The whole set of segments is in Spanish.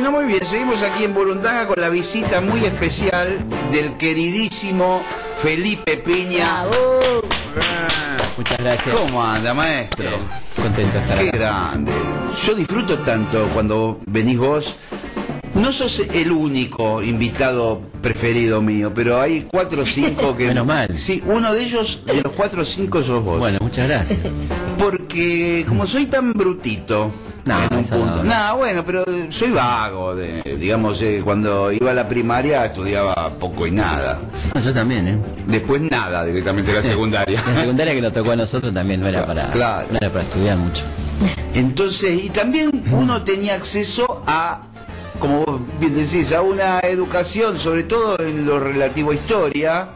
Bueno, muy bien, seguimos aquí en Burundanga con la visita muy especial del queridísimo Felipe Piña. Muchas gracias. ¿Cómo anda, maestro? Contento de estar Qué acá. grande. Yo disfruto tanto cuando venís vos. No sos el único invitado preferido mío, pero hay 4 o 5 que... Menos mal. Sí, uno de ellos, de los 4 o 5 sos vos. Bueno, muchas gracias. Porque como soy tan brutito... No, en un eso punto. no. No, bueno, pero soy vago. Digamos, cuando iba a la primaria estudiaba poco y nada. No, yo también, ¿eh? Después nada, directamente a la secundaria. La secundaria que nos tocó a nosotros también no era para, Claro. no era para estudiar mucho. Entonces, y también uno tenía acceso a, como vos bien decís, a una educación, sobre todo en lo relativo a historia,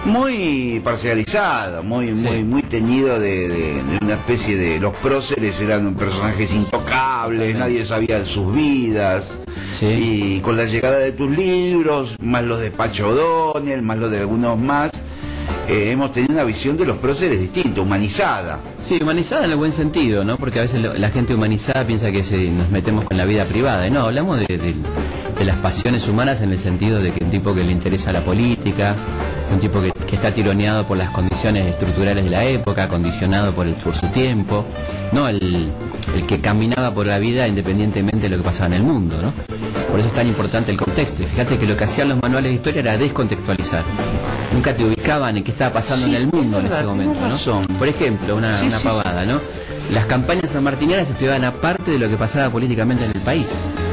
muy parcializada, muy teñido de una especie de... Los próceres eran personajes intocables, nadie sabía de sus vidas. Sí. Y con la llegada de tus libros, más los de Pacho O'Donnell, más los de algunos más, hemos tenido una visión de los próceres distinta, humanizada. Sí, humanizada en el buen sentido, ¿no? Porque a veces la gente humanizada piensa que nos metemos con la vida privada. Y no, hablamos de las pasiones humanas en el sentido de que un tipo que le interesa la política, un tipo que está tironeado por las condiciones estructurales de la época, condicionado por su tiempo, no el que caminaba por la vida independientemente de lo que pasaba en el mundo, ¿no? Por eso es tan importante el contexto. Y fíjate que lo que hacían los manuales de historia era descontextualizar. Nunca te ubicaban en qué estaba pasando en el mundo en ese momento, ¿no? Razón. Por ejemplo, una pavada, ¿no? Las campañas sanmartinianas se estudiaban aparte de lo que pasaba políticamente en el país.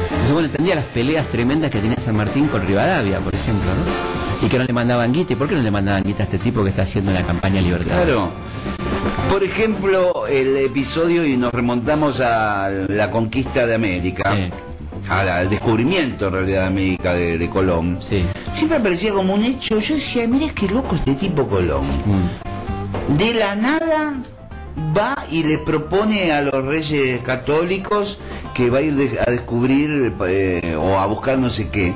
Entonces, bueno, entendía las peleas tremendas que tenía San Martín con Rivadavia, por ejemplo, ¿no? Y que no le mandaban guita. ¿Y por qué no le mandaban guita a este tipo que está haciendo una campaña libertaria? Claro. Por ejemplo, el episodio, y nos remontamos a la conquista de América, Sí. al descubrimiento en realidad de América de Colón. Sí. Siempre aparecía como un hecho. Yo decía, mirá qué loco este tipo Colón. De la nada va y le propone a los reyes católicos que va a ir a descubrir o a buscar no sé qué.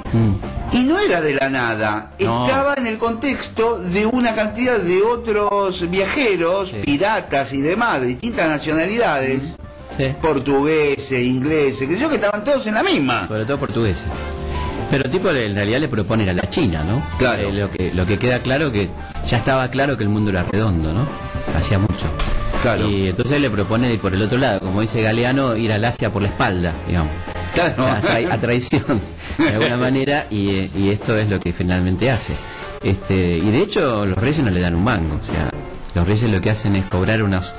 Y no era de la nada, No. estaba en el contexto de una cantidad de otros viajeros, Sí. piratas y demás, de distintas nacionalidades, Sí. portugueses, ingleses, que estaban todos en la misma. Sobre todo portugueses. Pero el tipo en realidad le propone ir a la China, ¿no? Claro. Lo que queda claro que ya estaba claro que el mundo era redondo, ¿no? Hacía mucho. Claro. Y entonces le propone ir por el otro lado, como dice Galeano, ir al Asia por la espalda, digamos. Claro. A traición, de alguna manera, y esto es lo que finalmente hace. Y de hecho los reyes no le dan un mango, o sea, los reyes lo que hacen es cobrar unos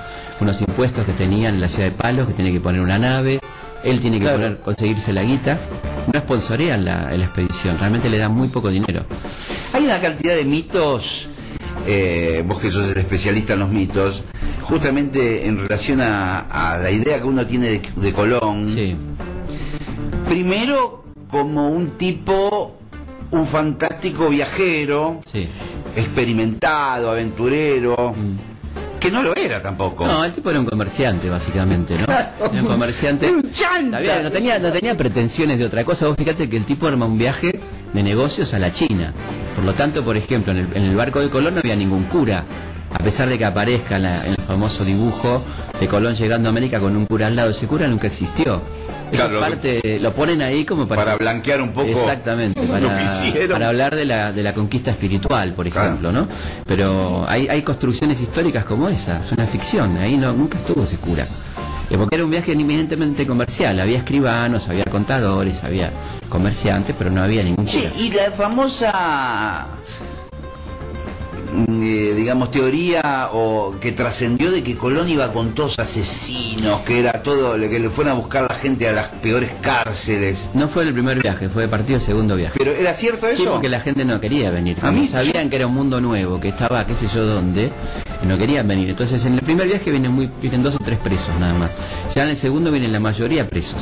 impuestos que tenían en la ciudad de Palos, que tiene que poner una nave, él tiene que Claro. conseguirse la guita, no sponsorean la expedición, realmente le dan muy poco dinero. Hay una cantidad de mitos, vos que sos el especialista en los mitos, justamente en relación a la idea que uno tiene de Colón. Sí, Primero, como un tipo, un fantástico viajero, sí. experimentado, aventurero, que no lo era tampoco. No, el tipo era un comerciante, básicamente, ¿no? Era un comerciante. Un chanta. Está bien, no tenía pretensiones de otra cosa. Vos fíjate que el tipo arma un viaje de negocios a la China. Por lo tanto, por ejemplo, en el barco de Colón no había ningún cura. A pesar de que aparezca en el famoso dibujo de Colón llegando a América con un cura al lado, ese cura nunca existió. Esa Claro, parte lo ponen ahí como para blanquear un poco exactamente, lo que hicieron. para hablar de la conquista espiritual, por ejemplo, Claro. ¿no? Pero hay construcciones históricas como esa, es una ficción, ahí nunca estuvo ese cura. Porque era un viaje eminentemente comercial, había escribanos, había contadores, había comerciantes, pero no había ningún cura. Sí, y la famosa digamos teoría o que trascendió de que Colón iba con todos asesinos, que era todo, que le fueran a buscar la gente a las peores cárceles. No fue el primer viaje, fue de partido el segugo viaje. Pero ¿era cierto eso? Sí, porque la gente no quería venir. A mí- Sabían que era un mundo nuevo, que estaba qué sé yo dónde, y no querían venir. Entonces en el primer viaje vienen 2 o 3 presos nada más. Ya en el segundo vienen la mayoría presos.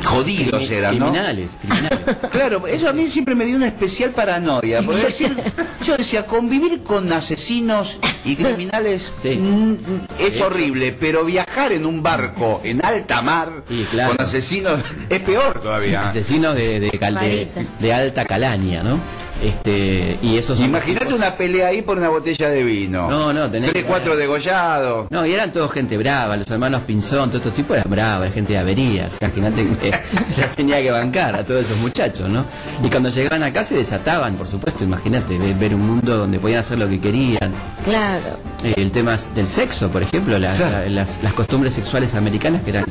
Jodidos eran, ¿no? Criminales. Claro, eso a mí siempre me dio una especial paranoia, porque yo decía, convivir con asesinos y criminales Sí. es horrible, pero viajar en un barco en alta mar Sí, claro. con asesinos es peor todavía. Asesinos de alta calaña, ¿no? Y eso son Imagínate una pelea ahí por una botella de vino. No, tenés 3, 4 degollados. No, y eran todos gente brava, los hermanos Pinzón, todos estos tipos eran bravos, era gente de averías. Imagínate que se las tenía que bancar a todos esos muchachos, ¿no? Y cuando llegaban acá se desataban, por supuesto, imagínate, ver un mundo donde podían hacer lo que querían. Claro. El tema del sexo, por ejemplo, las costumbres sexuales americanas que eran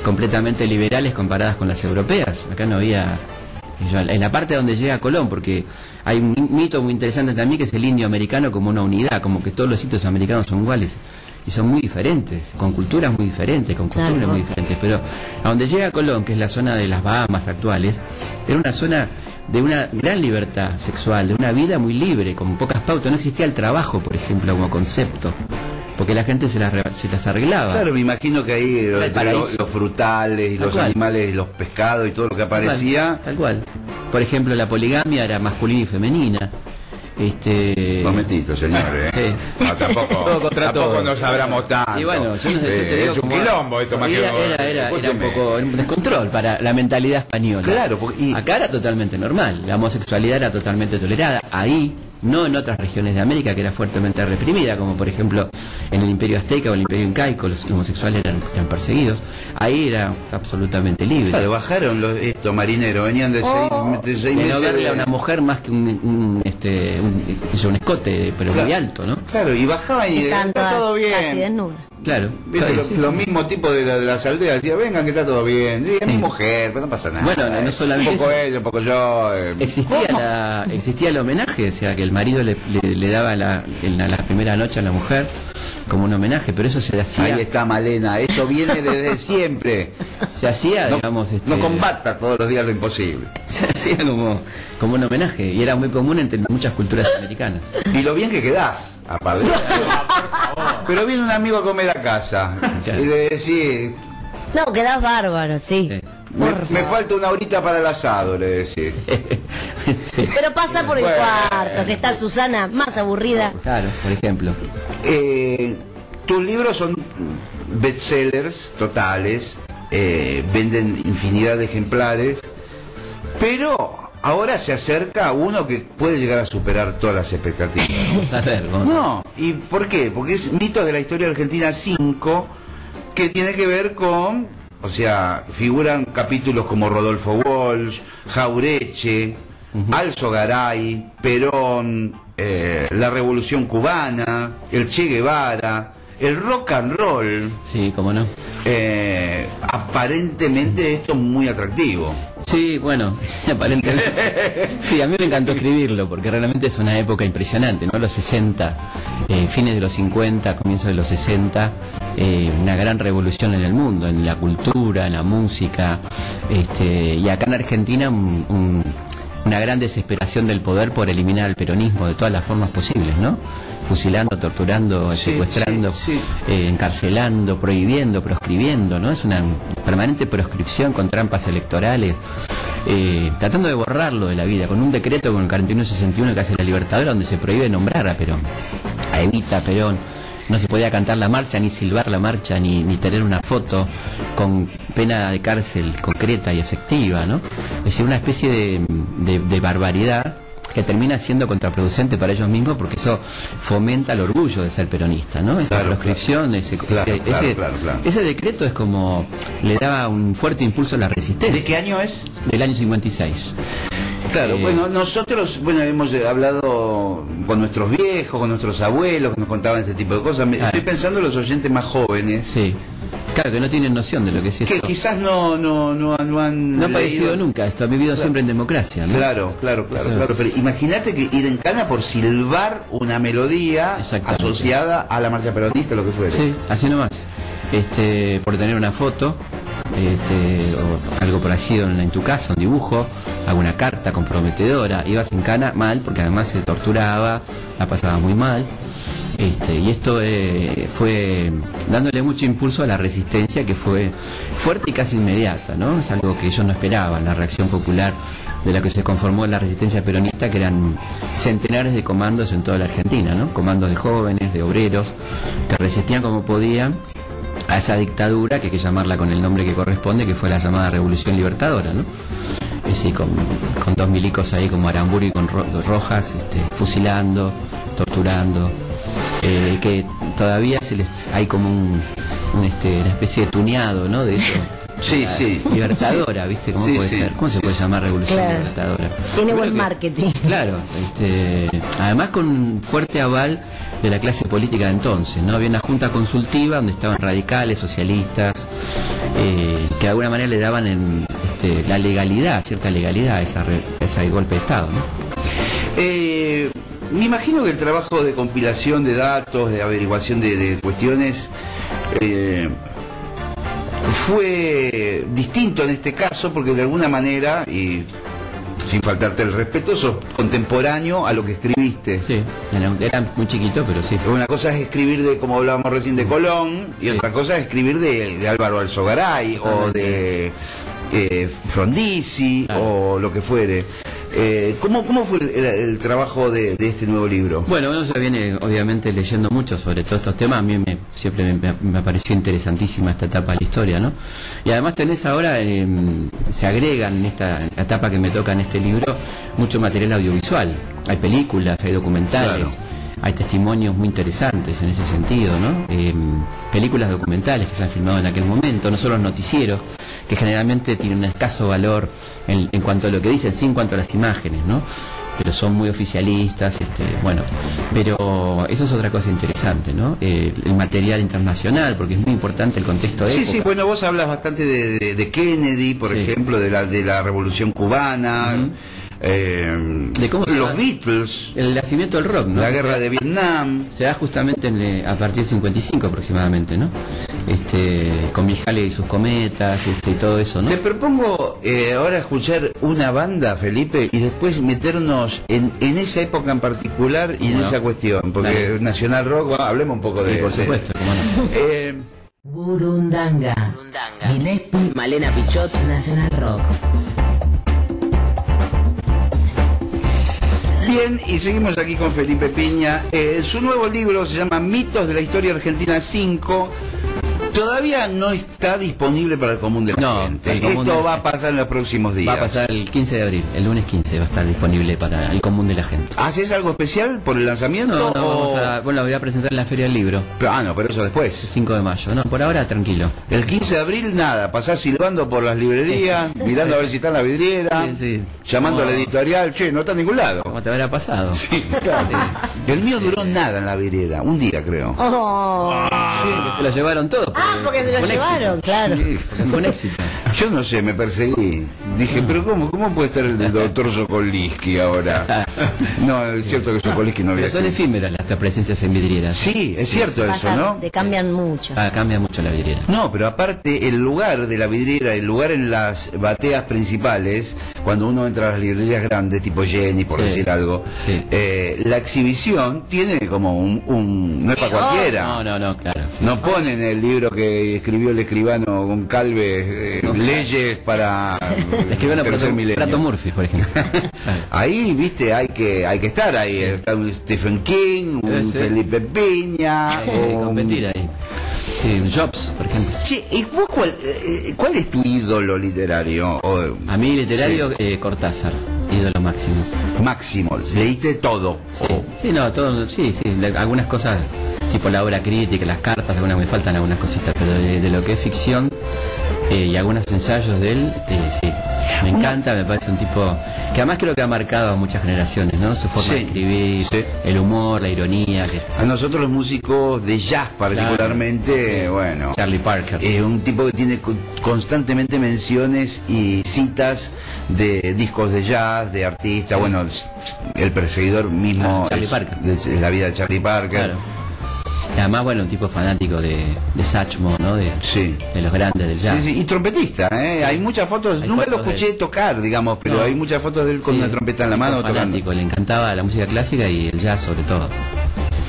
completamente liberales comparadas con las europeas. Acá no había... En la parte donde llega Colón, porque hay un mito muy interesante también que es el indio americano como una unidad, como que todos los sitios americanos son iguales y son muy diferentes, con culturas muy diferentes, con costumbres muy diferentes, pero a donde llega Colón, que es la zona de las Bahamas actuales, era una zona de una gran libertad sexual, de una vida muy libre, con pocas pautas. No existía el trabajo, por ejemplo, como concepto, porque la gente se las arreglaba. Claro, me imagino que ahí los frutales y los animales, los pescados y todo lo que aparecía. Tal cual. Por ejemplo, la poligamia era masculina y femenina. Momentito, señores. Sí. No, tampoco nos hablamos tanto. Y bueno, yo no sé, te digo, es un quilombo esto más era un poco un descontrol para la mentalidad española. Claro, acá era totalmente normal, la homosexualidad era totalmente tolerada. Ahí, no en otras regiones de América que era fuertemente reprimida, como por ejemplo en el Imperio Azteca o el Imperio Incaico, los homosexuales eran perseguidos. Ahí era absolutamente libre. Claro, bajaron estos marineros, venían de 6 meses. No verle a una mujer más que un escote, pero muy alto, ¿no? Claro, y bajaban y está todo bien. Casi desnuda. Claro. Los mismos tipos de las aldeas decían, vengan que está todo bien. Sí, es mi mujer, pero no pasa nada. Bueno, no solamente un poco él, un poco yo. Existía el homenaje, o sea, que el marido le daba la primera noche a la mujer como un homenaje, pero eso se hacía... Ahí está Malena, eso viene desde siempre. Se hacía, digamos... No combata todos los días lo imposible. Se hacía como un homenaje, y era muy común entre muchas culturas americanas. Y lo bien que quedás, aparte. Pero viene un amigo a comer a casa, y de decir... No, quedás bárbaro, sí. Me falta una horita para el asado, le decís. Pero pasa por el cuarto, que está Susana más aburrida. Claro, por ejemplo. Tus libros son bestsellers totales, venden infinidad de ejemplares, pero ahora se acerca uno que puede llegar a superar todas las expectativas. Vamos a ver. No, ¿y por qué? Porque es Mitos de la Historia Argentina 5, que tiene que ver con... O sea, figuran capítulos como Rodolfo Walsh, Jaureche, Alzo Garay, Perón, la Revolución Cubana, el Che Guevara, el rock and roll. Sí, cómo no. Aparentemente esto es muy atractivo. Sí, bueno, aparentemente. Sí, a mí me encantó escribirlo porque realmente es una época impresionante, ¿no? Los 60, fines de los 50, comienzos de los 60, una gran revolución en el mundo, en la cultura, en la música, y acá en Argentina una gran desesperación del poder por eliminar el peronismo de todas las formas posibles, ¿no? Fusilando, torturando, secuestrando, encarcelando, prohibiendo, proscribiendo, ¿no? Es una permanente proscripción con trampas electorales, tratando de borrarlo de la vida, con un decreto con el 41-61 que hace la Libertadora, donde se prohíbe nombrar a Perón, a Evita Perón. No se podía cantar la marcha, ni silbar la marcha, ni tener una foto, con pena de cárcel concreta y efectiva, ¿no? Es decir, una especie de barbaridad que termina siendo contraproducente para ellos mismos, porque eso fomenta el orgullo de ser peronista, ¿no? Esa proscripción, ese decreto es como le daba un fuerte impulso a la resistencia. ¿De qué año es? Del año 56. Claro, bueno, nosotros hemos hablado con nuestros viejos, con nuestros abuelos, que nos contaban este tipo de cosas. Estoy pensando en los oyentes más jóvenes. Sí. Claro, que no tienen noción de lo que es esto. Que quizás no han padecido nunca esto, ha vivido siempre en democracia, ¿no? Claro. Pero imagínate que ir en cana por silbar una melodía asociada a la marcha peronista, lo que fuera. Sí, así nomás. Por tener una foto, o algo parecido en tu casa, un dibujo, alguna carta comprometedora, ibas en cana mal, porque además se torturaba, la pasaba muy mal. Y esto fue dándole mucho impulso a la resistencia, que fue fuerte y casi inmediata, ¿no? Es algo que ellos no esperaban, la reacción popular de la que se conformó la resistencia peronista, que eran centenares de comandos en toda la Argentina, ¿no? Comandos de jóvenes, de obreros, que resistían como podían a esa dictadura, que hay que llamarla con el nombre que corresponde, que fue la llamada Revolución Libertadora, ¿no? Es sí, con 2 milicos ahí como Aramburu y con Rojas, fusilando, torturando, que todavía hay como una especie de tuneado, ¿no? De eso. Sí, sí. Libertadora, ¿viste? ¿Cómo puede ser? ¿Cómo se puede llamar revolución libertadora? Tiene buen marketing. Claro, además con un fuerte aval de la clase política de entonces, ¿no? Había una junta consultiva donde estaban radicales, socialistas, que de alguna manera le daban la legalidad, cierta legalidad a ese golpe de Estado, ¿no? Me imagino que el trabajo de compilación de datos, de averiguación de cuestiones, fue distinto en este caso, porque de alguna manera, y sin faltarte el respeto, sos contemporáneo a lo que escribiste. Sí, era muy chiquito, pero sí. Una cosa es escribir como hablábamos recién, de Colón, y otra cosa es escribir de Álvaro Alzogaray, o de Frondizi, o lo que fuere. ¿Cómo fue el trabajo de este nuevo libro? Bueno, uno ya viene obviamente leyendo mucho sobre todos estos temas. A mí siempre me pareció interesantísima esta etapa de la historia, ¿no? Y además tenés ahora, se agregan en esta etapa que me toca en este libro, mucho material audiovisual. Hay películas, hay documentales. Claro. Hay testimonios muy interesantes en ese sentido, ¿no? Películas documentales que se han filmado en aquel momento, no solo los noticieros, que generalmente tienen un escaso valor en cuanto a lo que dicen, sí en cuanto a las imágenes, ¿no? Pero son muy oficialistas, bueno, pero eso es otra cosa interesante, ¿no? El material internacional, porque es muy importante el contexto de época. Sí, bueno, vos hablas bastante de Kennedy, por ejemplo, de la Revolución Cubana. De cómo los Beatles, el nacimiento del rock, ¿no? La guerra de Vietnam se da justamente a partir del 55 aproximadamente, ¿no? Con Mijares y sus cometas, y todo eso, ¿no? Te propongo ahora escuchar una banda, Felipe, y después meternos en esa época en particular y en esa cuestión, porque Nacional Rock, bueno, hablemos un poco de por supuesto, cómo no. Burundanga, Gillespie, Malena Pichot, Nacional Rock. Bien, y seguimos aquí con Felipe Piña. Su nuevo libro se llama Mitos de la Historia Argentina 5. Todavía no está disponible para el común de la gente. Esto va a pasar en los próximos días. Va a pasar el 15 de abril, el lunes 15 va a estar disponible para el común de la gente. ¿Haces algo especial por el lanzamiento? No, lo voy a presentar en la Feria del Libro. Pero eso después. 5 de mayo, no, por ahora tranquilo. El 15 de abril nada, pasás silbando por las librerías, mirando a ver si está en la vidriera, llamando a la editorial, che, no está en ningún lado. ¿Cómo te habrá pasado? Sí, claro. El mío duró nada en la vidriera, un día creo. Sí, que se lo llevaron todo. Porque se lo llevaron, claro. Sí, con éxito. Yo no sé, me perseguí. Dije, pero ¿cómo puede estar el doctor Sokolisky ahora? No, es cierto que Sokolisky no había. Pero son efímeras las presencias en vidrieras. Sí, es cierto eso, ¿no? Se cambian mucho. Cambia mucho la vidriera. No, pero aparte, el lugar de la vidriera, el lugar en las bateas principales, cuando uno entra a las librerías grandes, tipo Jenny, por decir algo, la exhibición tiene como no es para cualquiera. No, claro. No ponen el libro que escribió el escribano Goncalves, leyes para el escribano Prato Murphy, por ejemplo. Ahí, viste, hay que estar ahí. Está un Stephen King, un Felipe Piña, competir ahí. Sí, Jobs, por ejemplo. Sí, ¿y vos cuál es tu ídolo literario? A mí literario, Cortázar, ídolo máximo. Máximo, leíste todo. Sí, no, todo, sí, algunas cosas, tipo la obra crítica, las cartas, algunas me faltan algunas cositas, pero de lo que es ficción y algunos ensayos de él, sí. Me encanta, me parece un tipo que además creo que ha marcado a muchas generaciones, ¿no? Su forma de escribir, el humor, la ironía. A nosotros los músicos de jazz particularmente, bueno, Charlie Parker. Un tipo que tiene constantemente menciones y citas de discos de jazz, de artistas, bueno, el perseguidor mismo, Charlie Parker. La vida de Charlie Parker. Claro. Y además, bueno, un tipo fanático de Satchmo, ¿no? De los grandes del jazz. Y trompetista, ¿eh? Hay muchas fotos, nunca lo escuché tocar, digamos, pero hay muchas fotos de él con una trompeta en la mano fanático, tocando. Le encantaba la música clásica y el jazz sobre todo.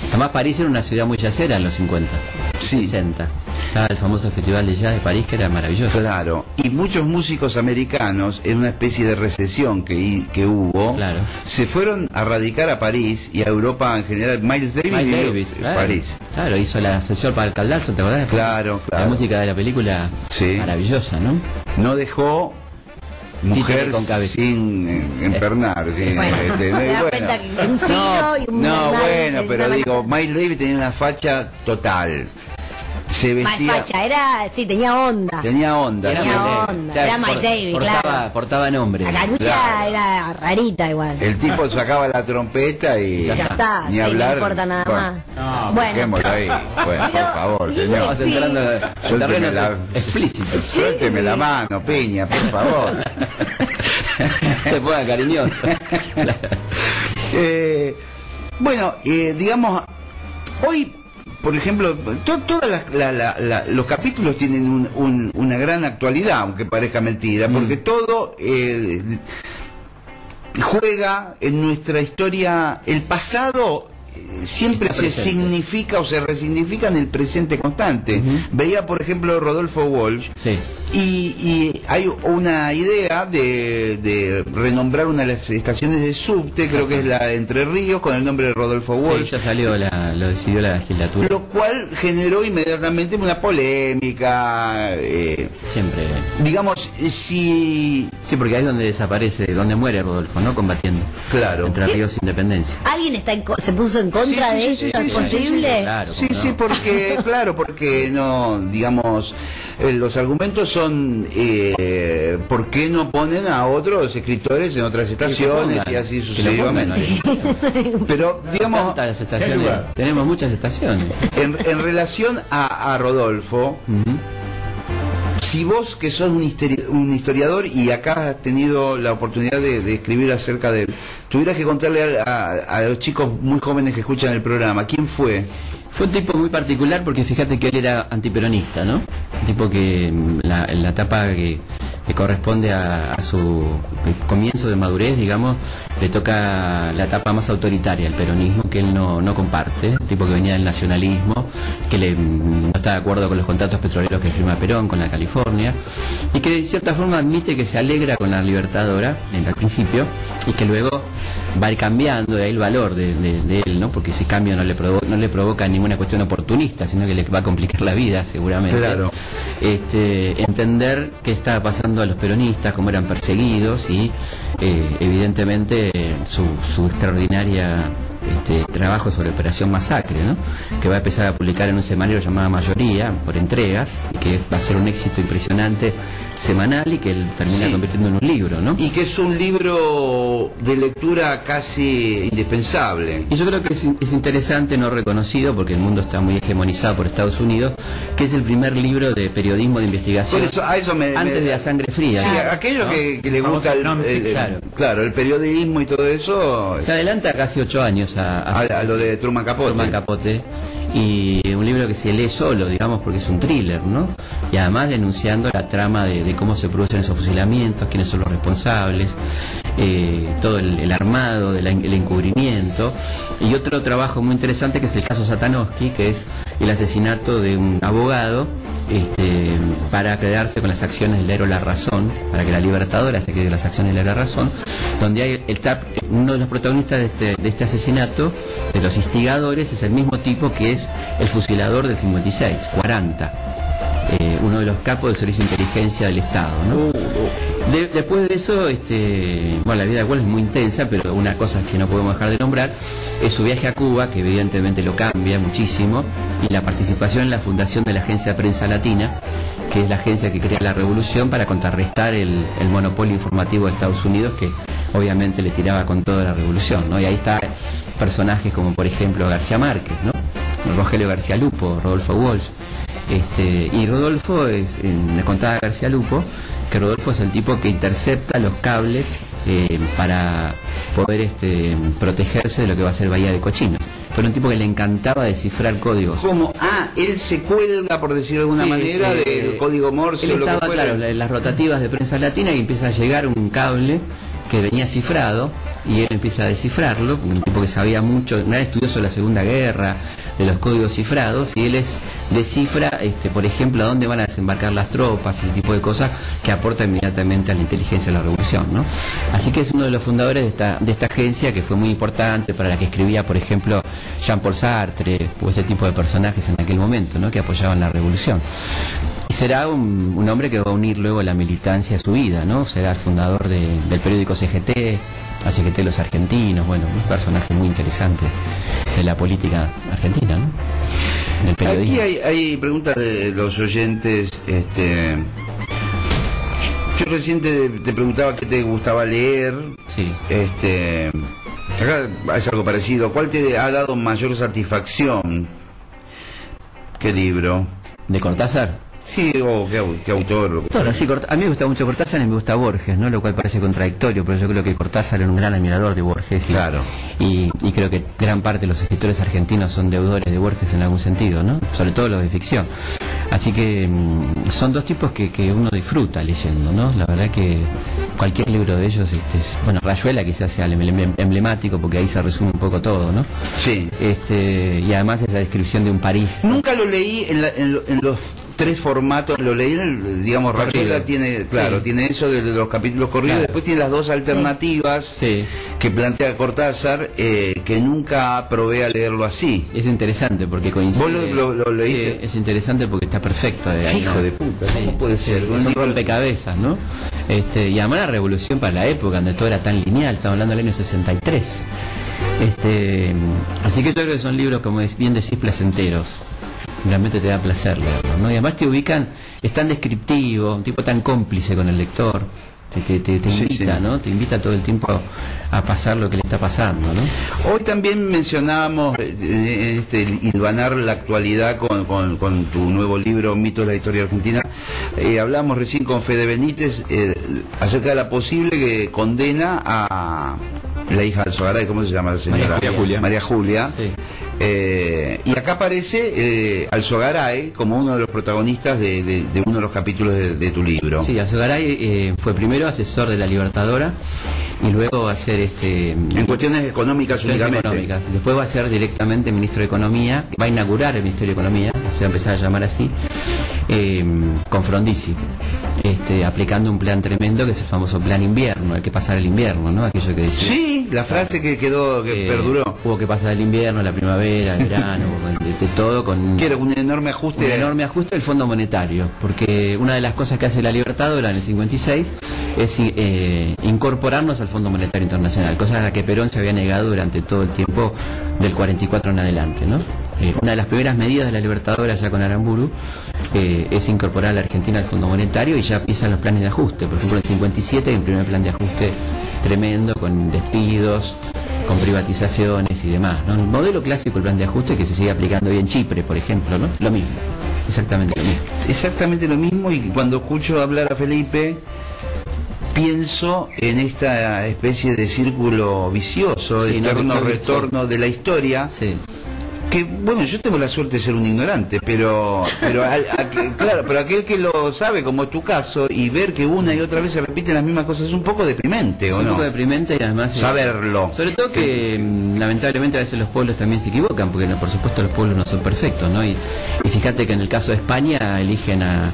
Además, París era una ciudad muy jazzera en los 50, 60. Estaba el famoso Festival de Jazz de París, que era maravilloso. Claro, y muchos músicos americanos, en una especie de recesión que hubo, se fueron a radicar a París y a Europa en general. Miles Davis, París. Claro, hizo la sesión para el Caldazo, ¿te acordás? Claro. La música de la película, maravillosa, ¿no? No dejó mujer con cabeza. sin empernar. Sí, Bueno, se da cuenta que un filo y un no, animal, bueno, pero una digo, mano- Miles Davis tenía una facha total. Se Más vestía, facha, sí, tenía onda. tenía onda. Tenía sí. onda. Era Miles Davis, claro. Portaba nombre. La carucha Claro. era rarita igual. El tipo sacaba la trompeta y Ya está, ni sí, hablar. no importa nada Bueno, más. No, Bueno. dejémoslo ahí. Bueno, por Pero- favor, y señor. Vamos entrando en Suélteme terrenos la- explícitos. Suélteme la mano, Peña, por favor. Se ponga cariñoso. Bueno, digamos, hoy, por ejemplo, todos los capítulos tienen una gran actualidad, aunque parezca mentira, porque todo juega en nuestra historia. El pasado siempre Está se presente. significa o se resignifica en el presente constante. Veía, por ejemplo, Rodolfo Walsh, Sí. y hay una idea de renombrar una de las estaciones de subte, creo que es la de Entre Ríos, con el nombre de Rodolfo Sí, Walsh, ya salió, lo decidió la legislatura. lo cual generó inmediatamente una polémica. Siempre. Digamos, si... Sí, porque ahí es donde desaparece, donde muere Rodolfo, ¿no? Combatiendo. Claro. Entre Ríos e Independencia. ¿Alguien se puso en contra Sí, de sí, eso? sí, ¿Es sí, sí, posible? Claro, Sí, cómo sí, no. porque, claro, porque no, digamos, los argumentos son, ¿por qué no ponen a otros escritores en otras estaciones y así sucesivamente? Pero, digamos, Tantas estaciones. Tenemos muchas estaciones. en relación a Rodolfo, Ujú. si vos que sos un historiador y acá has tenido la oportunidad de escribir acerca de él, tuvieras que contarle a los chicos muy jóvenes que escuchan el programa, ¿quién fue? Fue un tipo muy particular porque fíjate que él era antiperonista, ¿no? Un tipo que en la etapa que corresponde a su comienzo de madurez, digamos, le toca la etapa más autoritaria, el peronismo, que él no comparte. Un tipo que venía del nacionalismo, que no está de acuerdo con los contratos petroleros que firma Perón con la California, y que de cierta forma admite que se alegra con la Libertadora al principio, y que luego va a ir cambiando, de ahí el valor de él, ¿no? Porque ese cambio no le provoca ninguna cuestión oportunista, sino que le va a complicar la vida seguramente. Claro. Entender qué estaba pasando a los peronistas, cómo eran perseguidos y evidentemente su extraordinaria trabajo sobre Operación Masacre, ¿no? Que va a empezar a publicar en un semanario llamado Mayoría, por entregas, y que va a ser un éxito impresionante semanal y que él termina Sí. convirtiendo en un libro, ¿no? Y que es un libro de lectura casi indispensable. Y yo creo que es interesante, no reconocido, porque el mundo está muy hegemonizado por Estados Unidos, que es el primer libro de periodismo de investigación Por eso, a eso antes de La Sangre Fría. Sí, ¿no? aquello ¿no? que le gusta Claro. el periodismo y todo eso, Se adelanta casi 8 años a lo de Truman Capote. Truman Capote, y un libro que se lee solo, digamos, porque es un thriller, ¿no? Y además denunciando la trama de cómo se producen esos fusilamientos, quiénes son los responsables, todo el armado, el encubrimiento, y otro trabajo muy interesante que es el caso Satanowski, que es el asesinato de un abogado para quedarse con las acciones del diario La Razón, para que la Libertadora se quede con las acciones del diario La Razón, donde hay uno de los protagonistas de este asesinato, de los instigadores, es el mismo tipo que es el fusilador del 56, 40, uno de los capos del Servicio de Inteligencia del Estado, ¿no? Después de eso, bueno, la vida de Walsh es muy intensa, pero una cosa que no podemos dejar de nombrar es su viaje a Cuba, que evidentemente lo cambia muchísimo, y la participación en la fundación de la Agencia Prensa Latina, que es la agencia que crea la revolución para contrarrestar el monopolio informativo de Estados Unidos, que obviamente le tiraba con toda la revolución, ¿no? Y ahí está personajes como, por ejemplo, García Márquez, ¿no? Rogelio García Lupo, Rodolfo Walsh. Y Rodolfo, me contaba García Lupo, que Rodolfo es el tipo que intercepta los cables para poder protegerse de lo que va a ser Bahía de Cochinos. Pero un tipo que le encantaba descifrar códigos. ¿Cómo? Él se cuelga, por decirlo de alguna Sí, manera, del código Morse él o lo que estaba, fuera. claro, en las rotativas de Prensa Latina, y empieza a llegar un cable que venía cifrado, y él empieza a descifrarlo, un tipo que sabía mucho, era estudioso de la Segunda Guerra, de los códigos cifrados, y él descifra, por ejemplo, a dónde van a desembarcar las tropas, ese tipo de cosas que aporta inmediatamente a la inteligencia de la revolución, ¿no? Así que es uno de los fundadores de esta agencia, que fue muy importante, para la que escribía, por ejemplo, Jean-Paul Sartre, o ese tipo de personajes en aquel momento, ¿no? Que apoyaban la revolución. será un hombre que va a unir luego la militancia a su vida, ¿no? Será el fundador del periódico CGT, a CGT Los Argentinos, bueno, un personaje muy interesante de la política argentina, ¿no? Del periodismo. Aquí hay preguntas de los oyentes. Yo recién te preguntaba qué te gustaba leer. Sí. Acá es algo parecido. ¿Cuál te ha dado mayor satisfacción? ¿Qué libro? ¿De Cortázar? Sí, o qué autor. Bueno, sí, a mí me gusta mucho Cortázar y me gusta Borges, ¿no? Lo cual parece contradictorio, pero yo creo que Cortázar era un gran admirador de Borges. Claro. Y creo que gran parte de los escritores argentinos son deudores de Borges en algún sentido, ¿no? Sobre todo los de ficción. Así que son dos tipos que uno disfruta leyendo, ¿no? La verdad que cualquier libro de ellos, bueno, Rayuela quizás sea emblemático porque ahí se resume un poco todo, ¿no? Sí. Y además esa descripción de un París. Nunca lo leí en los 3 formatos, lo leí, digamos, Rayuela tiene, claro, sí, tiene eso de los capítulos corridos, claro. Después tiene las 2 alternativas, sí, que plantea Cortázar, que nunca probé a leerlo así. Es interesante porque coincide. ¿Vos lo leíste? Sí, es interesante porque está perfecto. Hijo de puta, ¿cómo puede ser? Es un rompecabezas, ¿no? Y además la revolución para la época, donde todo era tan lineal, estamos hablando del año 63. Así que yo creo que son libros, como bien decís, placenteros. Realmente te da placer leerlo, ¿no? Y además te ubican, es tan descriptivo, un tipo tan cómplice con el lector, te invita, sí. ¿No? Te invita todo el tiempo a pasar lo que le está pasando, ¿no? Hoy también mencionábamos hilvanar la actualidad con tu nuevo libro Mitos de la Historia Argentina. Hablamos recién con Fede Benítez acerca de la posible condena a la hija de Alzogaray, ¿cómo se llama la señora? María Julia. Sí. Y acá aparece Alzogaray como uno de los protagonistas de uno de los capítulos de tu libro. Sí, Alzogaray fue primero asesor de la Libertadora y luego va a ser en cuestiones económicas únicamente. Después va a ser directamente ministro de Economía, va a inaugurar el Ministerio de Economía, se va a empezar a llamar así, con Frondizi, aplicando un plan tremendo que es el famoso plan invierno, hay que pasar el invierno, ¿no? Aquello que decía. Sí, la frase que quedó, que perduró. Hubo que pasar el invierno, la primavera, el verano, de todo con... Que era un enorme ajuste. Un enorme ajuste del Fondo Monetario, porque una de las cosas que hace la Libertadora en el 56 es incorporarnos al Fondo Monetario Internacional, cosa a la que Perón se había negado durante todo el tiempo del 44 en adelante, ¿no? Una de las primeras medidas de la Libertadora ya con Aramburu es incorporar a la Argentina al Fondo Monetario y ya empiezan los planes de ajuste. Por ejemplo, en el 57 hay un primer plan de ajuste tremendo con despidos, con privatizaciones y demás, ¿no? El modelo clásico, el plan de ajuste que se sigue aplicando hoy en Chipre, por ejemplo, ¿no? Lo mismo, exactamente lo mismo. Exactamente lo mismo, y cuando escucho hablar a Felipe pienso en esta especie de círculo vicioso, sí, eterno retorno de la historia. Sí. Que, bueno, yo tengo la suerte de ser un ignorante, pero claro, pero aquel que lo sabe, como es tu caso, y ver que una y otra vez se repiten las mismas cosas es un poco deprimente, ¿o no? Es un poco deprimente, y además saberlo. Sobre todo que lamentablemente a veces los pueblos también se equivocan, porque por supuesto los pueblos no son perfectos, ¿no? Y fíjate que en el caso de España eligen al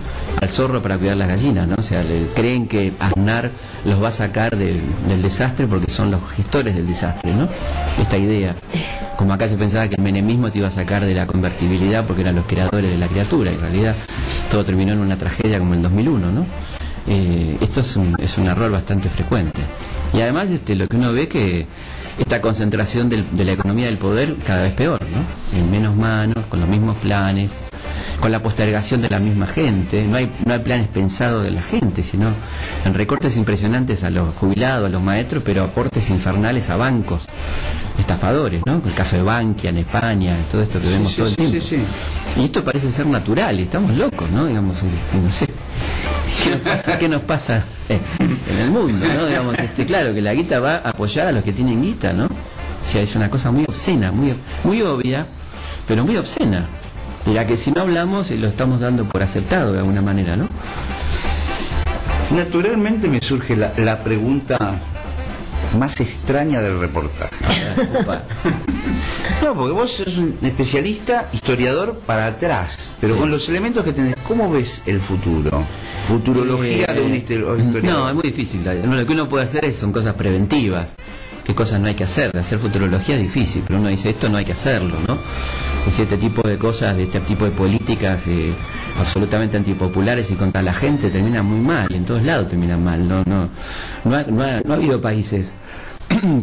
zorro para cuidar las gallinas, ¿no? O sea, creen que Aznar los va a sacar del desastre porque son los gestores del desastre, ¿no? Esta idea. Como acá se pensaba que el menemismo te iba a sacar de la convertibilidad porque eran los creadores de la criatura, y en realidad todo terminó en una tragedia como el 2001, ¿no? Esto es un error bastante frecuente. Y además lo que uno ve que esta concentración de la economía del poder cada vez peor, ¿no? En menos manos, con los mismos planes, con la postergación de la misma gente, no hay planes pensados de la gente, sino en recortes impresionantes a los jubilados, a los maestros, pero aportes infernales a bancos estafadores, ¿no? El caso de Bankia en España, todo esto que vemos todo el tiempo. Sí. Y esto parece ser natural, y estamos locos, ¿no? Digamos, no sé. ¿Qué nos pasa en el mundo, ¿no? Digamos, claro, que la guita va a apoyar a los que tienen guita, ¿no? O sea, es una cosa muy obscena, muy obvia, pero muy obscena. Mira que si no hablamos, lo estamos dando por aceptado de alguna manera, ¿no? Naturalmente me surge la pregunta más extraña del reportaje. No, porque vos sos un especialista, historiador para atrás, pero sí, con los elementos que tenés, ¿cómo ves el futuro? Futurología de un historiador. No, es muy difícil. Lo que uno puede hacer son cosas preventivas. ¿Qué cosas no hay que hacer? De hacer futurología es difícil, pero uno dice esto no hay que hacerlo, ¿no? Es este tipo de cosas, de este tipo de políticas absolutamente antipopulares y contra la gente, terminan muy mal, en todos lados terminan mal. No ha habido países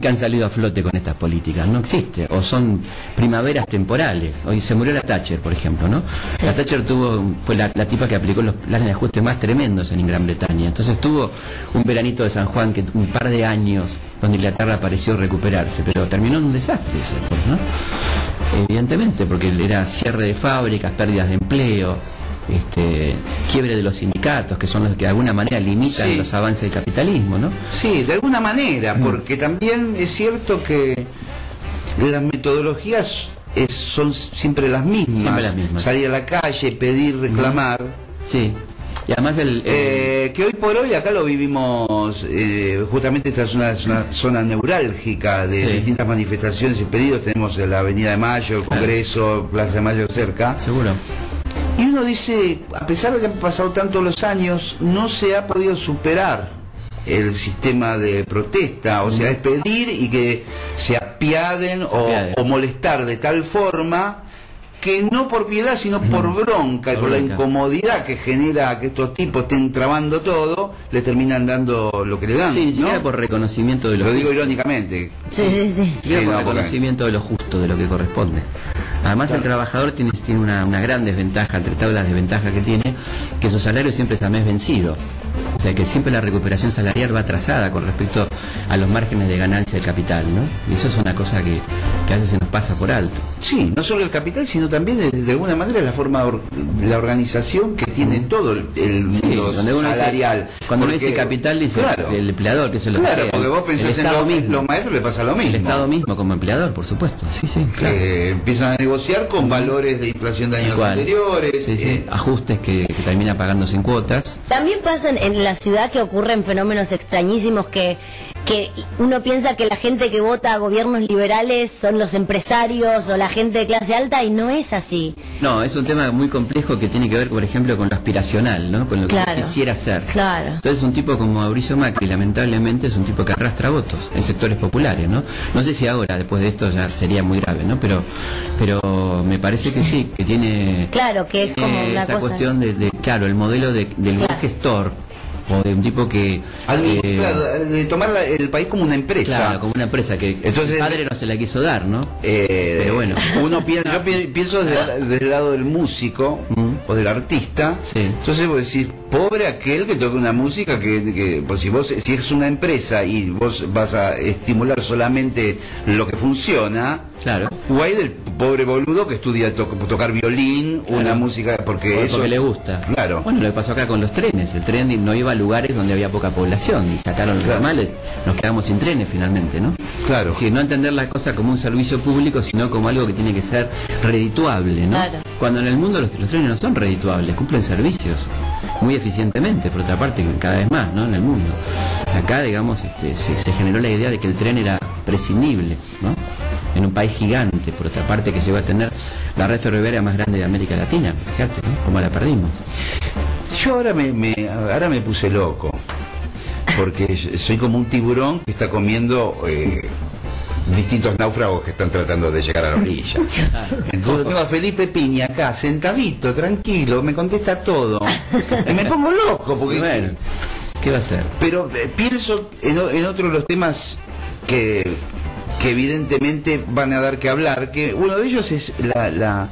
que han salido a flote con estas políticas, no existe, o son primaveras temporales. Hoy se murió la Thatcher, por ejemplo, ¿no? Sí. La Thatcher fue la tipa que aplicó los planes de ajuste más tremendos en Gran Bretaña, entonces tuvo un veranito de San Juan que un par de años donde Inglaterra pareció recuperarse, pero terminó en un desastre ese, ¿no? Evidentemente, porque era cierre de fábricas, pérdidas de empleo, quiebre de los sindicatos, que son los que de alguna manera limitan los avances del capitalismo, ¿no? Sí, de alguna manera, porque también es cierto que las metodologías son siempre las mismas. Siempre las mismas. Salir a la calle, pedir, reclamar. Sí. Y además que hoy por hoy acá lo vivimos, justamente esta es una zona neurálgica de distintas manifestaciones y pedidos. Tenemos la Avenida de Mayo, el Congreso, Plaza de Mayo cerca. Seguro. Y uno dice, a pesar de que han pasado tantos los años, no se ha podido superar el sistema de protesta, o sea, es pedir y que se apiaden o molestar de tal forma que no por piedad, sino por bronca, y por la incomodidad que genera que estos tipos estén trabando todo, les terminan dando lo que le dan. Sí, ni siquiera por reconocimiento de lo justo. Lo digo irónicamente. Sí. Ni siquiera por reconocimiento de lo justo, de lo que corresponde. Además, el trabajador tiene una gran desventaja, entre todas las desventajas que tiene, que su salario siempre es a mes vencido. O sea, que siempre la recuperación salarial va atrasada con respecto a los márgenes de ganancia del capital, ¿no? Y eso es una cosa que a veces se nos pasa por alto. Sí, no solo el capital, sino también de alguna manera la forma de la organización que tiene todo el mundo salarial. Cuando uno dice capital, dice el empleador, que es lo que porque vos pensás en los maestros, le pasa lo mismo. El Estado mismo como empleador, por supuesto. Sí, claro. Empiezan a negociar con valores de inflación de años anteriores. Ajustes que terminan pagándose en cuotas. También pasan en la ciudad que ocurren fenómenos extrañísimos que uno piensa que la gente que vota a gobiernos liberales son los empresarios o la gente de clase alta, y no es así. No, es un tema muy complejo que tiene que ver, por ejemplo, con lo aspiracional, ¿no? Con lo que quisiera ser. Claro. Entonces, un tipo como Mauricio Macri, lamentablemente, es un tipo que arrastra votos en sectores populares, ¿no? No sé si ahora, después de esto, ya sería muy grave, ¿no? Pero me parece que sí, que tiene... Claro, que es como una esta cuestión de el modelo del buen gestor, o de un tipo que de tomar el país como una empresa. Claro, como una empresa que entonces, el padre no se la quiso dar, ¿no? Pero bueno, yo pienso desde el lado del músico o del artista. Entonces vos decís, pobre aquel que toque una música que pues si es una empresa y vos vas a estimular solamente lo que funciona. Claro. Guay del pobre boludo que estudia tocar violín, una música porque le gusta. Claro. Bueno, lo que pasó acá con los trenes, el tren no iba a lugares donde había poca población y sacaron los ramales, nos quedamos sin trenes finalmente, ¿no? Claro. Es decir, no entender la cosa como un servicio público, sino como algo que tiene que ser redituable, ¿no? Claro. Cuando en el mundo los trenes no son redituables, cumplen servicios muy eficientemente, por otra parte, cada vez más, ¿no? En el mundo. Acá, digamos, se generó la idea de que el tren era prescindible, ¿no? En un país gigante, por otra parte, que llegó a tener la red ferroviaria más grande de América Latina, fíjate, ¿no? Cómo la perdimos. Yo ahora me puse loco, porque soy como un tiburón que está comiendo distintos náufragos que están tratando de llegar a la orilla. Entonces tengo a Felipe Piña acá, sentadito, tranquilo, me contesta todo. Y me pongo loco, porque... Bueno, ¿qué va a hacer? Pero pienso en otro de los temas que evidentemente van a dar que hablar, que uno de ellos es la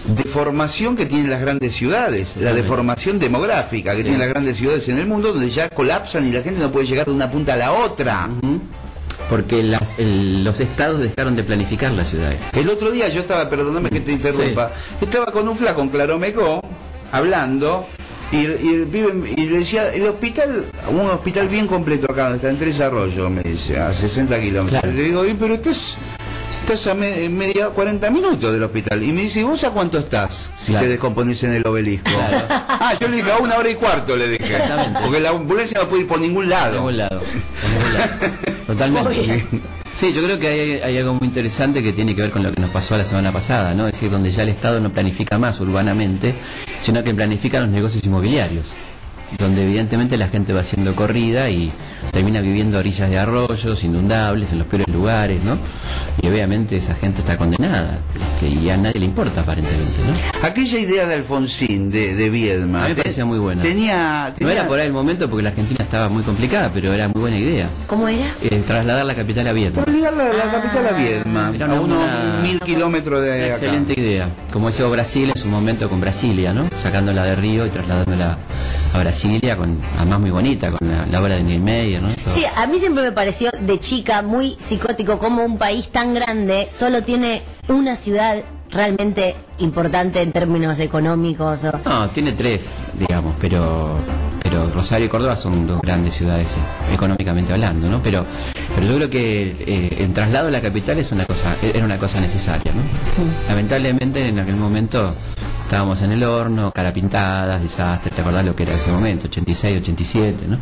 deformación que tienen las grandes ciudades, la deformación demográfica que tienen las grandes ciudades en el mundo, donde ya colapsan y la gente no puede llegar de una punta a la otra. Porque los estados dejaron de planificar las ciudades. El otro día yo estaba, perdóname que te interrumpa, estaba con un flaco en Claromecó, hablando, y le decía, un hospital bien completo acá, donde está en Tres Arroyos, me dice, a 60 kilómetros. Claro. Le digo, pero estás a 40 minutos del hospital. Y me dice, ¿vos a cuánto estás si te descomponés en el obelisco? Claro. Yo le dije, a 1 hora y cuarto, le dije. Porque la ambulancia no puede ir por ningún lado. Por ningún lado. Totalmente. Sí, yo creo que hay algo muy interesante que tiene que ver con lo que nos pasó la semana pasada, ¿no? Es decir, donde ya el Estado no planifica más urbanamente, sino que planifica los negocios inmobiliarios, donde evidentemente la gente va siendo corrida y termina viviendo a orillas de arroyos, inundables, en los peores lugares, ¿no? Y obviamente esa gente está condenada, y a nadie le importa aparentemente, ¿no? Aquella idea de Alfonsín, de Viedma, A mí me parecía muy buena. Tenía... No era por ahí el momento porque la Argentina estaba muy complicada, pero era muy buena idea. ¿Cómo era? Trasladar la capital a Viedma. Trasladar la capital a Viedma, Era a unos 1000 kilómetros de Una acá. excelente idea, como hizo Brasil en su momento con Brasilia, ¿no? Sacándola de Río y trasladándola a Brasilia, además muy bonita, con la obra de Niemeyer, ¿no? Sí, a mí siempre me pareció de chica muy psicótico como un país tan grande solo tiene una ciudad realmente importante en términos económicos. No, tiene 3, digamos, pero Rosario y Córdoba son 2 grandes ciudades económicamente hablando, ¿no? Pero yo creo que el traslado a la capital era una cosa necesaria, ¿no? Lamentablemente en aquel momento estábamos en el horno, cara pintadas, desastres, ¿te acordás lo que era ese momento? 86, 87, ¿no?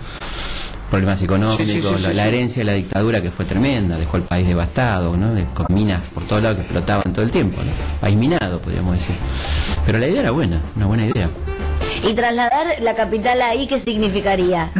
Problemas económicos, la herencia de la dictadura que fue tremenda, dejó el país devastado, ¿no? Con minas por todos lados que explotaban todo el tiempo, ¿no? País minado, podríamos decir. Pero la idea era buena, una buena idea. ¿Y trasladar la capital ahí qué significaría?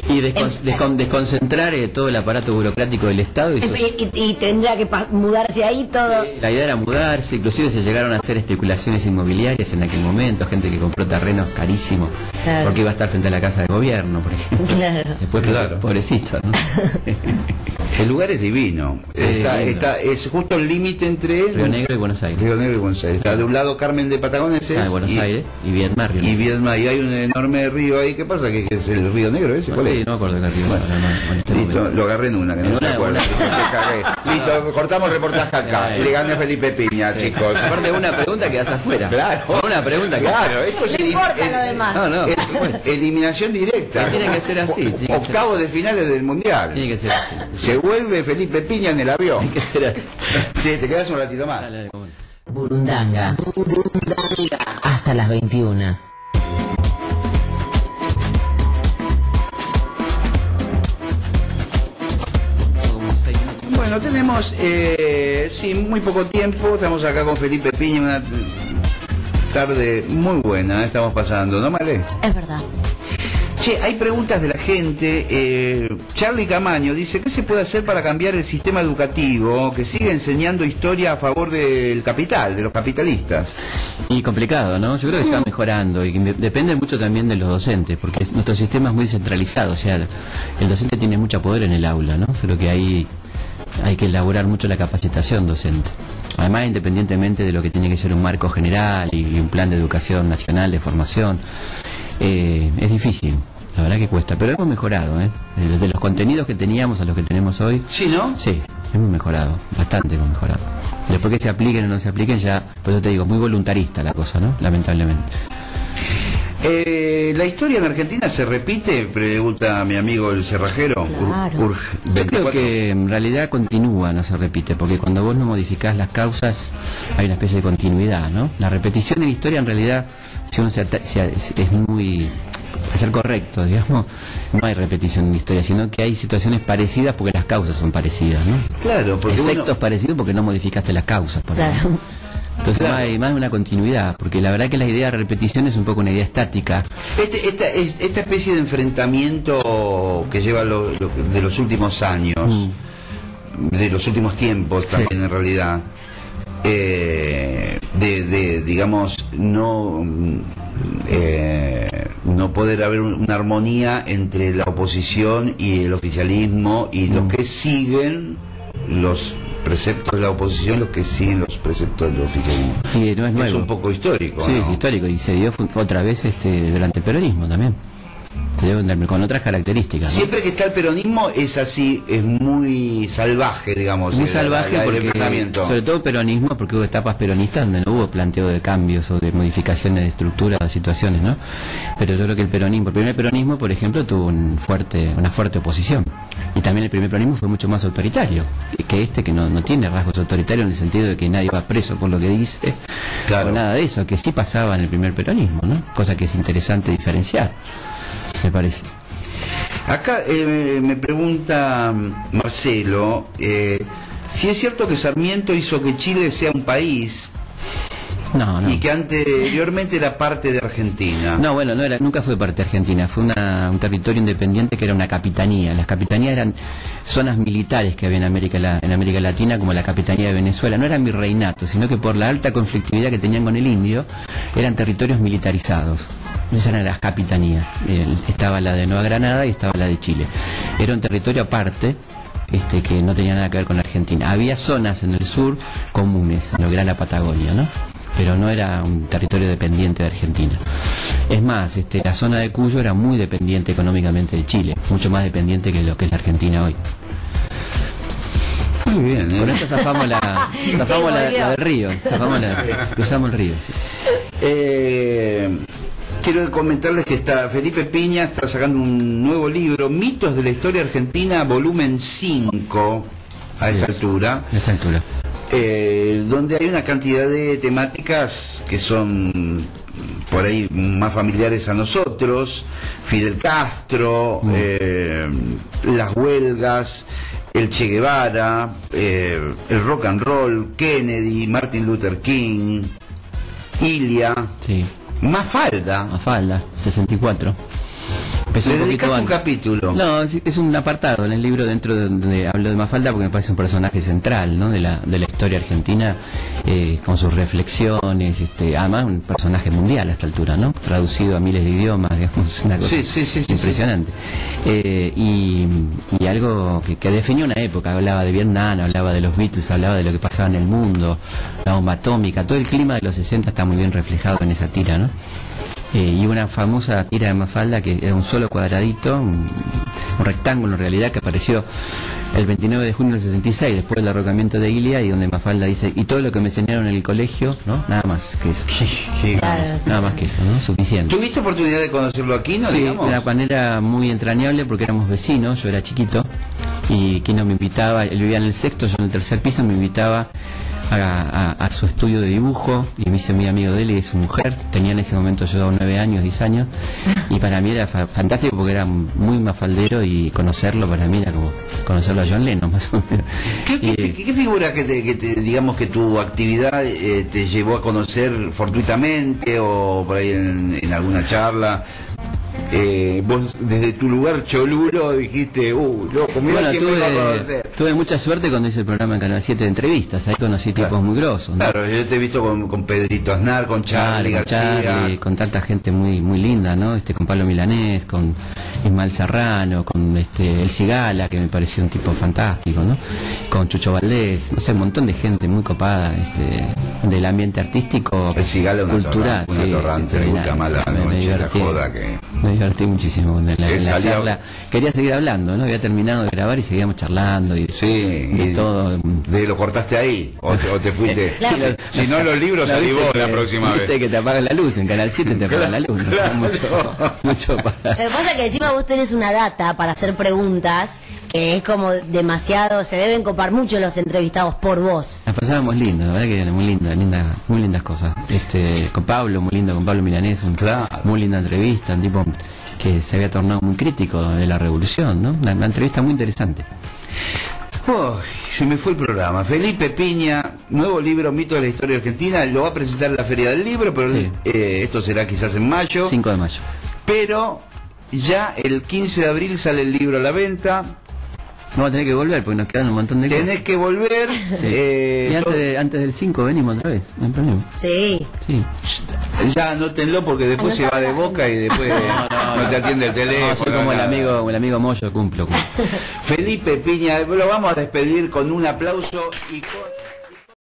Y desconcentrar todo el aparato burocrático del Estado. Y tendría que mudarse ahí todo. La idea era mudarse, inclusive se llegaron a hacer especulaciones inmobiliarias en aquel momento, gente que compró terrenos carísimos, claro, porque iba a estar frente a la casa de gobierno, por ejemplo. Claro. Después, claro, pobrecito, ¿no? El lugar es divino. Es justo el límite entre Río Negro y Buenos Aires. Río Negro y Buenos Aires. Está de un lado Carmen de Patagones Buenos Aires y Viedma, Río Negro. Y Viedma, y hay un enorme río ahí. ¿Qué pasa? ¿Que es el Río Negro ese? ¿Cuál es? Sí, no me acuerdo qué río. Listo, lo agarré en una, que no se acuerda. Listo, cortamos reportaje acá. Le gana Felipe Piña, chicos. Aparte de una pregunta quedas afuera. Claro. Una pregunta que... Claro, esto no importa lo demás. No. Eliminación directa. Tiene que ser así. Octavos de finales del Mundial. Tiene que ser así. Se vuelve Felipe Piña en el avión. Tiene que ser así. Sí, te quedas un ratito más. Dale, ¿cómo no? Burundanga. Hasta las 21. Bueno, tenemos muy poco tiempo. Estamos acá con Felipe Piña, una tarde muy buena estamos pasando, ¿no, Malé? Es verdad. Che, hay preguntas de la gente. Charlie Camaño dice: ¿qué se puede hacer para cambiar el sistema educativo que sigue enseñando historia a favor del capital, de los capitalistas? Y complicado, ¿no? Yo creo que está mejorando y que depende mucho también de los docentes, porque nuestro sistema es muy descentralizado, o sea, el docente tiene mucho poder en el aula, ¿no? Solo que hay que elaborar mucho la capacitación docente. Además, independientemente de lo que tiene que ser un marco general y un plan de educación nacional, de formación, es difícil. La verdad que cuesta, pero hemos mejorado, desde los contenidos que teníamos a los que tenemos hoy. Sí, ¿no? Sí, hemos mejorado, bastante hemos mejorado. Después que se apliquen o no se apliquen, ya, por eso te digo, muy voluntarista la cosa, ¿no? Lamentablemente. ¿La historia en Argentina se repite? Pregunta mi amigo el cerrajero. Claro. Yo creo que en realidad continúa, no se repite, porque cuando vos no modificás las causas hay una especie de continuidad, ¿no? La repetición en historia en realidad, si uno es muy... a ser correcto, digamos, no hay repetición en historia, sino que hay situaciones parecidas porque las causas son parecidas, ¿no? Claro, porque efectos parecidos porque no modificaste las causas, por ejemplo. Entonces claro, hay más de una continuidad, porque la verdad que la idea de repetición es un poco una idea estática. Esta especie de enfrentamiento que lleva de los últimos años, de los últimos tiempos también, sí, en realidad, digamos, no poder haber una armonía entre la oposición y el oficialismo y los que siguen los preceptos de la oposición, los que siguen los preceptos del oficialismo. Y no es nuevo. Es un poco histórico, sí, ¿no? Es histórico y se dio otra vez durante el peronismo también. Con otras características, ¿no? Siempre que está el peronismo es así, es muy salvaje, digamos. Muy salvaje porque, sobre todo peronismo, porque hubo etapas peronistas donde no hubo planteo de cambios o de modificaciones de estructuras o situaciones, ¿no? Pero yo creo que el primer peronismo, por ejemplo, tuvo una fuerte oposición. Y también el primer peronismo fue mucho más autoritario que no tiene rasgos autoritarios en el sentido de que nadie va preso por lo que dice, claro, o nada de eso, que sí pasaba en el primer peronismo, ¿no? Cosa que es interesante diferenciar, me parece. Acá me pregunta Marcelo si es cierto que Sarmiento hizo que Chile sea un país No. Y que anteriormente era parte de Argentina. No, bueno, nunca fue parte de Argentina, fue un territorio independiente que era una capitanía. Las capitanías eran zonas militares que había en América Latina, como la capitanía de Venezuela. No eran virreinatos, sino que por la alta conflictividad que tenían con el indio, eran territorios militarizados. Esas eran las capitanías. Estaba la de Nueva Granada y estaba la de Chile. Era un territorio aparte, que no tenía nada que ver con Argentina. Había zonas en el sur comunes, en lo que era la Patagonia, ¿no? Pero no era un territorio dependiente de Argentina. Es más, la zona de Cuyo era muy dependiente económicamente de Chile, mucho más dependiente que lo que es la Argentina hoy. Muy bien, Con esto zafamos la del río, cruzamos el río. Sí. Quiero comentarles que Felipe Piña está sacando un nuevo libro, Mitos de la Historia Argentina, volumen 5, a esta altura. A esta altura. Donde hay una cantidad de temáticas que son por ahí más familiares a nosotros: Fidel Castro, las huelgas, el Che Guevara, el rock and roll, Kennedy, Martin Luther King, Ilia, sí. Mafalda, 64. Empezó ¿Le un dedicaste poquito un antes. capítulo? No, es un apartado en el libro dentro de donde hablo de Mafalda, porque me parece un personaje central, ¿no? de la historia argentina, con sus reflexiones, además un personaje mundial a esta altura, ¿no? Traducido a miles de idiomas, digamos, una cosa impresionante. Y algo que definió una época. Hablaba de Vietnam, hablaba de los Beatles, hablaba de lo que pasaba en el mundo, la bomba atómica, todo el clima de los 60 está muy bien reflejado en esa tira, ¿no? Y una famosa tira de Mafalda que era un solo cuadradito, un rectángulo en realidad, que apareció el 29 de junio del 66, después del derrocamiento de Ilia, y donde Mafalda dice: y todo lo que me enseñaron en el colegio, ¿no? Nada más que eso. Claro. Nada más que eso, ¿no? Suficiente. ¿Tuviste oportunidad de conocerlo aquí, no? Sí, digamos? de una manera muy entrañable, porque éramos vecinos, yo era chiquito, y Quino me invitaba, él vivía en el sexto, yo en el tercer piso, me invitaba a su estudio de dibujo, y me hice muy amigo de él y de su mujer. Tenía en ese momento yo 9 años, 10 años, y para mí era fantástico porque era muy mafaldero, y conocerlo para mí era como conocerlo a John Lennon, más o menos. ¿Qué figura digamos que tu actividad te llevó a conocer fortuitamente, o por ahí en alguna charla? Vos desde tu lugar cholulo dijiste, loco, mira, bueno, quién me va a conocer. tuve mucha suerte cuando hice el programa en Canal 7 de entrevistas. Ahí conocí tipos muy grosos, ¿no? Claro, yo te he visto con Pedrito Aznar, con Charlie García, con tanta gente muy linda, ¿no? Con Pablo Milanés, con Ismael Serrano, con El Cigala, que me pareció un tipo fantástico, ¿no? Con Chucho Valdés, no sé, un montón de gente muy copada, del ambiente artístico, El Cigala, cultural. Una torrante, me divertí. Me divertí muchísimo en la charla. Quería seguir hablando, ¿no? Había terminado de grabar y seguíamos charlando y todo. ¿Lo cortaste ahí? ¿O te fuiste? Claro. Si no, los libros salí vos la próxima vez. Viste que te apagan la luz, en Canal 7 te apagan la luz. Claro. Mucho para... Lo que pasa es que encima vos tenés una data para hacer preguntas que es como demasiado, se deben copar mucho los entrevistados por vos. Las pasábamos lindo, la verdad que muy lindas cosas. Con Pablo, muy lindo, con Pablo Milanés, muy linda entrevista, un tipo que se había tornado muy crítico de la revolución, ¿no? Una entrevista muy interesante. Se me fue el programa. Felipe Piña, nuevo libro, Mito de la Historia Argentina, lo va a presentar en la Feria del Libro, pero sí. Esto será quizás en mayo. 5 de mayo. Pero ya el 15 de abril sale el libro a la venta. Vamos a tener que volver porque nos quedan un montón de cosas. Tenés que volver. Sí. Y antes del 5 venimos otra vez, no hay problema. Sí. Ya anótenlo porque después se va de boca y después no te atiende el teléfono. No, soy como el amigo Moyo, cumplo. Felipe Piña, lo vamos a despedir con un aplauso y con...